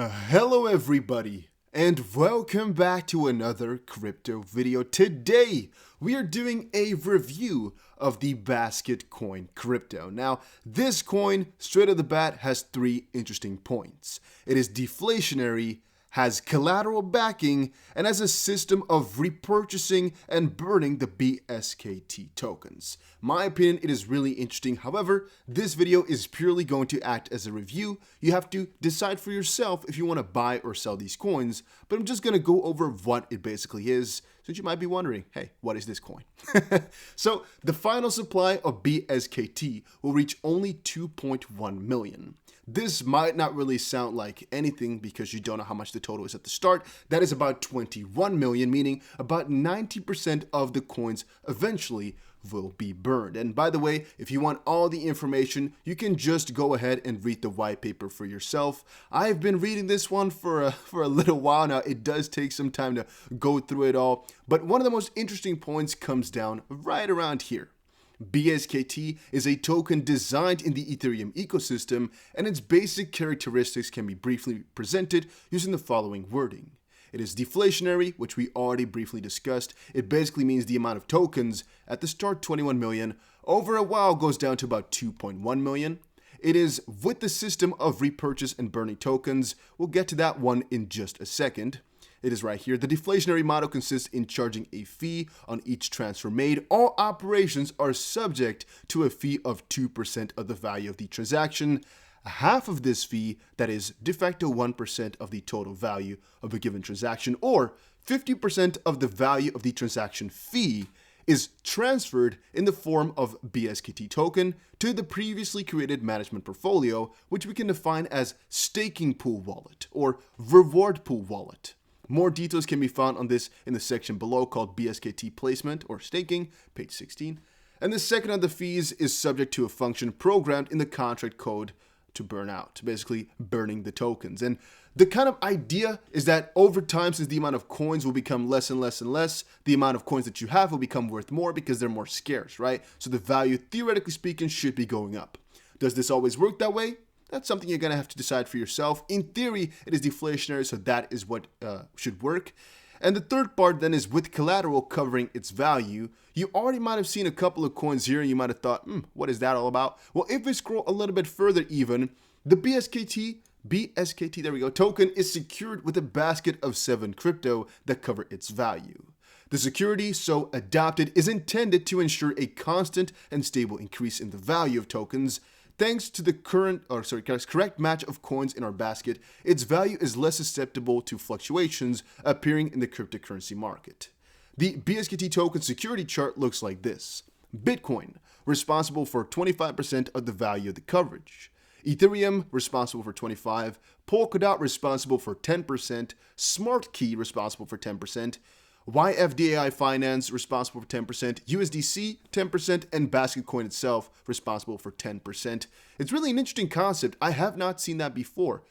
Hello everybody, and welcome back to another crypto video. Today, we are doing a review of the Basketcoin crypto. Now, this coin, straight off the bat, has three interesting points. It is deflationary, has collateral backing, and has a system of repurchasing and burning the BSKT tokens. My opinion, it is really interesting. However, this video is purely going to act as a review. You have to decide for yourself if you want to buy or sell these coins, but I'm just going to go over what it basically is, since you might be wondering, hey, what is this coin? So, the final supply of BSKT will reach only 2.1 million. This might not really sound like anything because you don't know how much the total is at the start. That is about 21 million, meaning about 90% of the coins eventually will be burned. And by the way, if you want all the information, you can just go ahead and read the white paper for yourself. I've been reading this one for a little while now. It does take some time to go through it all, but one of the most interesting points comes down right around here. BSKT is a token designed in the Ethereum ecosystem, and its basic characteristics can be briefly presented using the following wording. It is deflationary, which we already briefly discussed. It basically means the amount of tokens at the start 21 million, over a while goes down to about 2.1 million. It is with the system of repurchase and burning tokens. We'll get to that one in just a second. It is right here. The deflationary model consists in charging a fee on each transfer made. All operations are subject to a fee of 2% of the value of the transaction. Half of this fee, that is de facto 1% of the total value of a given transaction, or 50% of the value of the transaction fee, is transferred in the form of BSKT token to the previously created management portfolio, which we can define as staking pool wallet or reward pool wallet. More details can be found on this in the section below called BSKT placement or staking, page 16. And the second of the fees is subject to a function programmed in the contract code to burn out, basically burning the tokens. And the kind of idea is that over time, since the amount of coins will become less and less and less, the amount of coins that you have will become worth more because they're more scarce, right? So the value, theoretically speaking, should be going up. Does this always work that way? That's something you're going to have to decide for yourself. In theory, it is deflationary, so that is what should work. And the third part then is with collateral covering its value. You already might have seen a couple of coins here and you might have thought, what is that all about? Well, if we scroll a little bit further even, the BSKT, there we go, token is secured with a basket of 7 crypto that cover its value. The security so adopted is intended to ensure a constant and stable increase in the value of tokens. Thanks to the correct match of coins in our basket, its value is less susceptible to fluctuations appearing in the cryptocurrency market. The BSKT token security chart looks like this. Bitcoin, responsible for 25% of the value of the coverage. Ethereum, responsible for 25%. Polkadot, responsible for 10%. Smart Key, responsible for 10%. YFDAI Finance, responsible for 10%, USDC, 10%, and Basketcoin itself, responsible for 10%. It's really an interesting concept. I have not seen that before.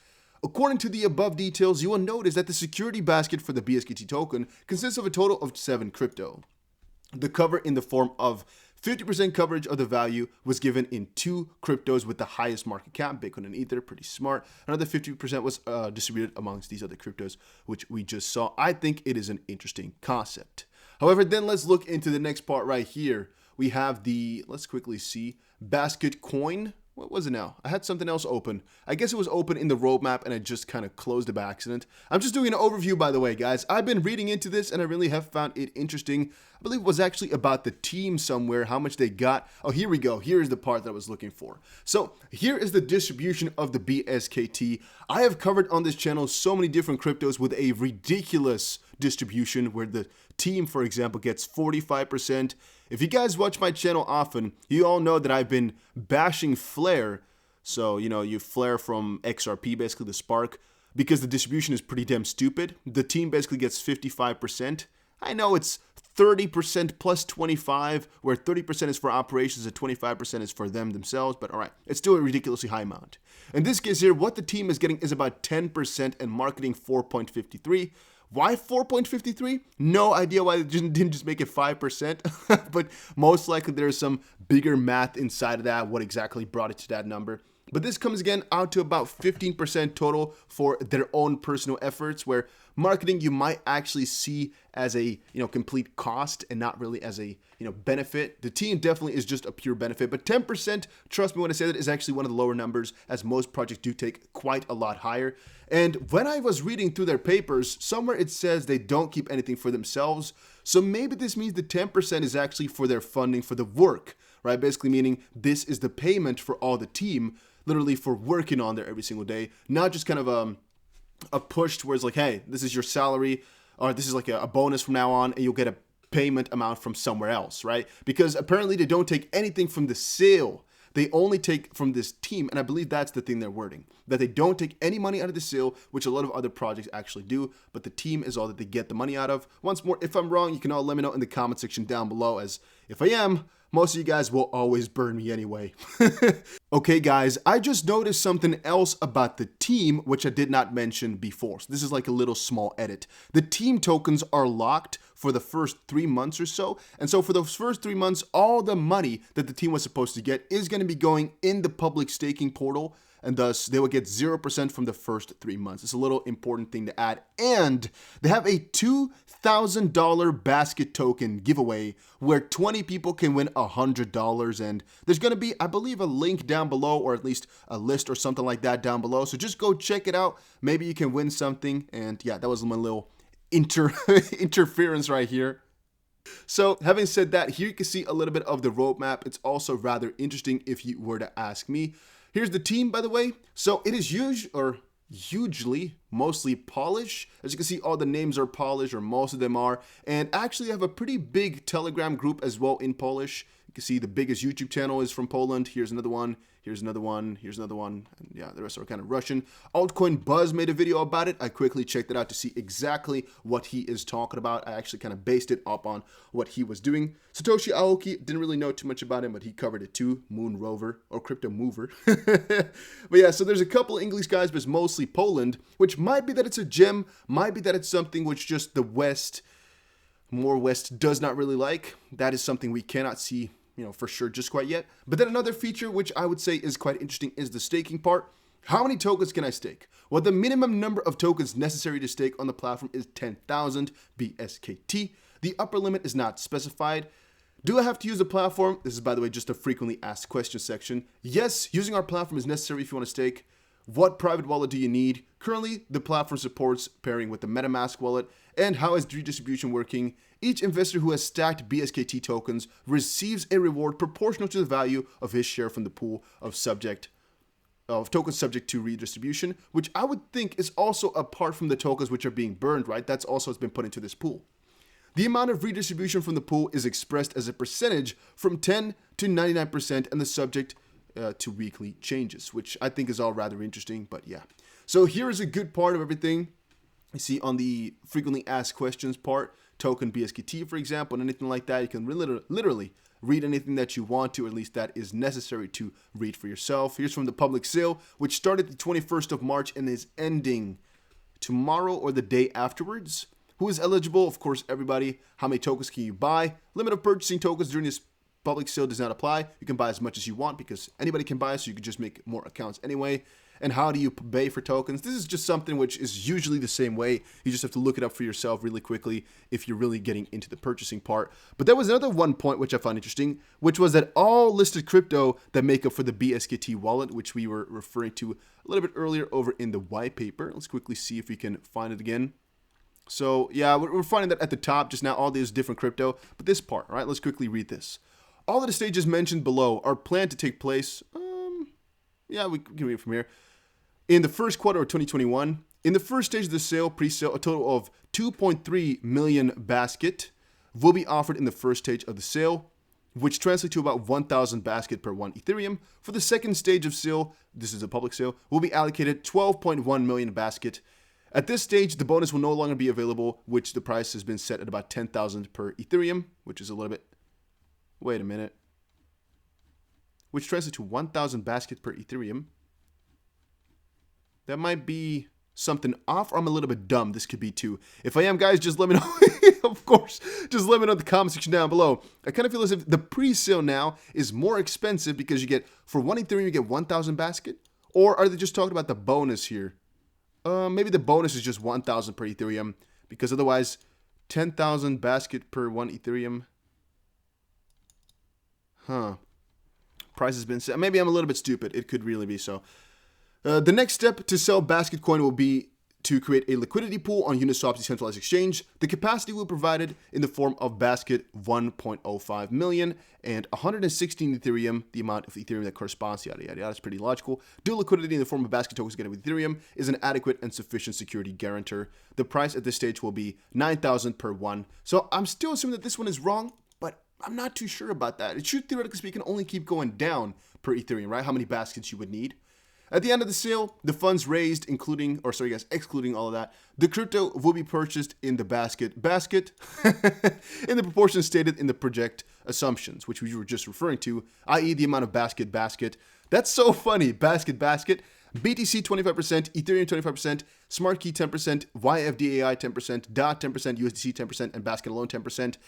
According to the above details, you will notice that the security basket for the BSKT token consists of a total of 7 crypto. The cover in the form of 50% coverage of the value was given in 2 cryptos with the highest market cap, Bitcoin and Ether, pretty smart. Another 50% was distributed amongst these other cryptos, which we just saw. I think it is an interesting concept. However, then let's look into the next part right here. We have let's quickly see, Basketcoin. What was it now? I had something else open. I guess it was open in the roadmap and I just kind of closed it by accident. I'm just doing an overview, by the way, guys. I've been reading into this and I really have found it interesting. I believe it was actually about the team somewhere, how much they got. Oh, here we go. Here is the part that I was looking for. So here is the distribution of the BSKT. I have covered on this channel so many different cryptos with a ridiculous distribution where the team, for example, gets 45%. If you guys watch my channel often, you all know that I've been bashing Flare. So, you Flare from XRP, basically the Spark, because the distribution is pretty damn stupid. The team basically gets 55%. I know it's 30% plus 25, where 30% is for operations and 25% is for them themselves, but all right, it's still a ridiculously high amount. In this case here, what the team is getting is about 10% and marketing 4.53. Why 4.53? No idea why they didn't just make it 5%, but most likely there's some bigger math inside of that, what exactly brought it to that number. But this comes again out to about 15% total for their own personal efforts, where marketing you might actually see as a complete cost and not really as a benefit. The team definitely is just a pure benefit, but 10%, trust me when I say that, is actually one of the lower numbers, as most projects do take quite a lot higher. And when I was reading through their papers, somewhere it says they don't keep anything for themselves. So maybe this means the 10% is actually for their funding for the work, right? Basically meaning this is the payment for all the team, literally for working on there every single day, not just kind of a push towards like, hey, this is your salary, or this is like a bonus from now on, and you'll get a payment amount from somewhere else, right? Because apparently they don't take anything from the sale. They only take from this team, and I believe that's the thing they're wording, that they don't take any money out of the sale, which a lot of other projects actually do, but the team is all that they get the money out of. Once more, if I'm wrong, you can all let me know in the comment section down below, as if I am, most of you guys will always burn me anyway. Okay, guys, I just noticed something else about the team, which I did not mention before. So this is like a little small edit. The team tokens are locked for the first 3 months or so. And so for those first 3 months, all the money that the team was supposed to get is going to be going in the public staking portal. And thus, they will get 0% from the first 3 months. It's a little important thing to add. And they have a $2,000 basket token giveaway where 20 people can win $100. And there's going to be, I believe, a link down below, or at least a list or something like that down below. So just go check it out. Maybe you can win something. And yeah, that was my little interference right here. So having said that, here you can see a little bit of the roadmap. It's also rather interesting if you were to ask me. Here's the team, by the way. So it is hugely, mostly Polish. As you can see, all the names are Polish, or most of them are. And actually, I have a pretty big Telegram group as well in Polish. You can see the biggest YouTube channel is from Poland. Here's another one. Here's another one. Here's another one. And yeah, the rest are kind of Russian. Altcoin Buzz made a video about it. I quickly checked it out to see exactly what he is talking about. I actually kind of based it up on what he was doing. Satoshi Aoki, didn't really know too much about him, but he covered it too. Moon Rover, or Crypto Mover. But yeah, so there's a couple English guys, but it's mostly Poland, which might be that it's a gem, might be that it's something which just the West, more West, does not really like. That is something we cannot see for sure just quite yet. But then another feature which I would say is quite interesting is the staking part. How many tokens can I stake? Well, the minimum number of tokens necessary to stake on the platform is 10,000 BSKT. The upper limit is not specified. Do I have to use the platform? This is, by the way, just a frequently asked questions section. Yes, using our platform is necessary if you want to stake. What private wallet do you need? Currently, the platform supports pairing with the MetaMask wallet. And how is redistribution working? Each investor who has stacked BSKT tokens receives a reward proportional to the value of his share from the pool of tokens subject to redistribution, which I would think is also apart from the tokens which are being burned, right? That's also has been put into this pool. The amount of redistribution from the pool is expressed as a percentage from 10 to 99% and the subject to weekly changes, which I think is all rather interesting, but yeah. So here is a good part of everything. You see on the frequently asked questions part, token BSKT, for example, and anything like that, you can literally read anything that you want to, or at least that is necessary to read for yourself. Here's from the public sale, which started the 21st of March and is ending tomorrow or the day afterwards. Who is eligible? Of course, everybody. How many tokens can you buy? Limit of purchasing tokens during this public sale does not apply. You can buy as much as you want because anybody can buy, so you can just make more accounts anyway. And how do you pay for tokens? This is just something which is usually the same way. You just have to look it up for yourself really quickly if you're really getting into the purchasing part. But there was another one point which I found interesting, which was that all listed crypto that make up for the BSKT wallet, which we were referring to a little bit earlier over in the white paper. Let's quickly see if we can find it again. So yeah, we're finding that at the top just now, all these different crypto, but this part, all right, let's quickly read this. All of the stages mentioned below are planned to take place, yeah, we can read it from here. In the first quarter of 2021, in the first stage of the sale, pre-sale, a total of 2.3 million basket will be offered in the first stage of the sale, which translates to about 1,000 basket per 1 Ethereum. For the second stage of sale, this is a public sale, will be allocated 12.1 million basket. At this stage, the bonus will no longer be available, which the price has been set at about 10,000 per Ethereum, which is a little bit, wait a minute, which translates to 1,000 basket per Ethereum. That might be something off, or I'm a little bit dumb. This could be too. If I am, guys, just let me know Of course, just let me know in the comment section down below. I kind of feel as if the pre-sale now is more expensive because you get, for 1 Ethereum, you get 1,000 basket? Or are they just talking about the bonus here? Maybe the bonus is just 1,000 per Ethereum, because otherwise, 10,000 basket per 1 Ethereum. Huh. Price has been set. Maybe I'm a little bit stupid. It could really be so. The next step to sell Basketcoin will be to create a liquidity pool on Uniswap's decentralized exchange. The capacity will be provided in the form of Basket 1.05 million and 116 Ethereum, the amount of Ethereum that corresponds, yada, yada, yada. That's pretty logical. Dual liquidity in the form of Basket tokens together with Ethereum is an adequate and sufficient security guarantor. The price at this stage will be 9,000 per one. So I'm still assuming that this one is wrong, but I'm not too sure about that. It should, theoretically speaking, only keep going down per Ethereum, right? How many baskets you would need. At the end of the sale, the funds raised, excluding all of that, the crypto will be purchased in the basket in the proportion stated in the project assumptions, which we were just referring to, i.e. the amount of basket. That's so funny. Basket. BTC 25%, Ethereum 25%, Smart Key 10%, YFDAI 10%, DOT 10%, USDC 10%, and Basket alone 10%.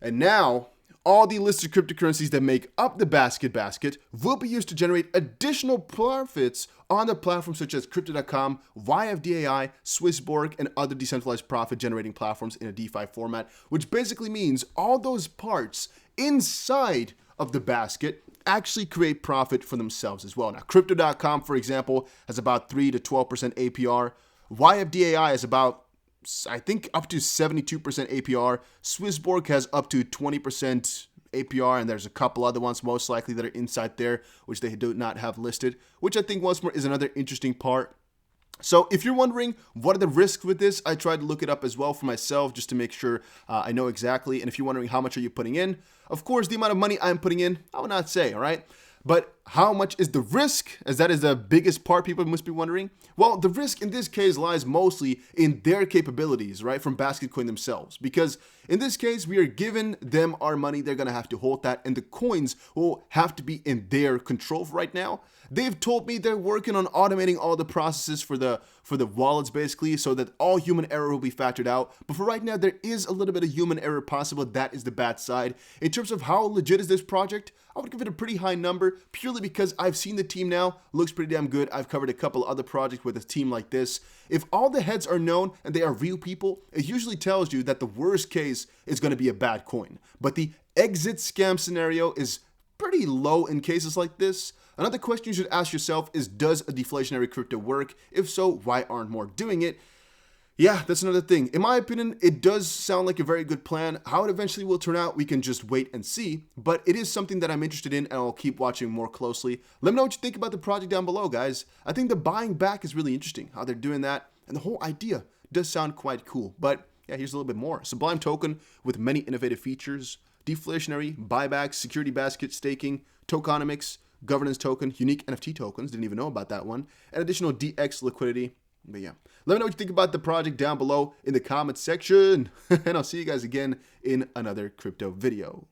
And now, all the listed cryptocurrencies that make up the basket will be used to generate additional profits on the platforms such as Crypto.com, YFDAI, Swissborg, and other decentralized profit-generating platforms in a DeFi format, which basically means all those parts inside of the basket actually create profit for themselves as well. Now, Crypto.com, for example, has about 3 to 12% APR. YFDAI is about, I think, up to 72% APR. Swissborg has up to 20% APR, and there's a couple other ones most likely that are inside there, which they do not have listed, which I think once more is another interesting part. So if you're wondering what are the risks with this, I tried to look it up as well for myself just to make sure I know exactly. And if you're wondering how much are you putting in, of course, the amount of money I'm putting in, I will not say, all right? But how much is the risk, as that is the biggest part people must be wondering? Well, the risk in this case lies mostly in their capabilities, right, from Basketcoin themselves. Because in this case, we are giving them our money. They're going to have to hold that, and the coins will have to be in their control right now. They've told me they're working on automating all the processes for the wallets, basically, so that all human error will be factored out. But for right now, there is a little bit of human error possible. That is the bad side. In terms of how legit is this project, I would give it a pretty high number, purely because I've seen the team now. Looks pretty damn good. I've covered a couple other projects with a team like this. If all the heads are known and they are real people, it usually tells you that the worst case is going to be a bad coin. But the exit scam scenario is pretty low in cases like this. Another question you should ask yourself is, does a deflationary crypto work? If so, why aren't more doing it? Yeah, that's another thing. In my opinion, it does sound like a very good plan. How it eventually will turn out, we can just wait and see. But it is something that I'm interested in, and I'll keep watching more closely. Let me know what you think about the project down below, guys. I think the buying back is really interesting, how they're doing that. And the whole idea does sound quite cool. But yeah, here's a little bit more. Sublime token with many innovative features. Deflationary, buybacks, security basket, staking, tokenomics, governance token, unique NFT tokens. Didn't even know about that one. And additional DX liquidity. But yeah, let me know what you think about the project down below in the comments section. And I'll see you guys again in another crypto video.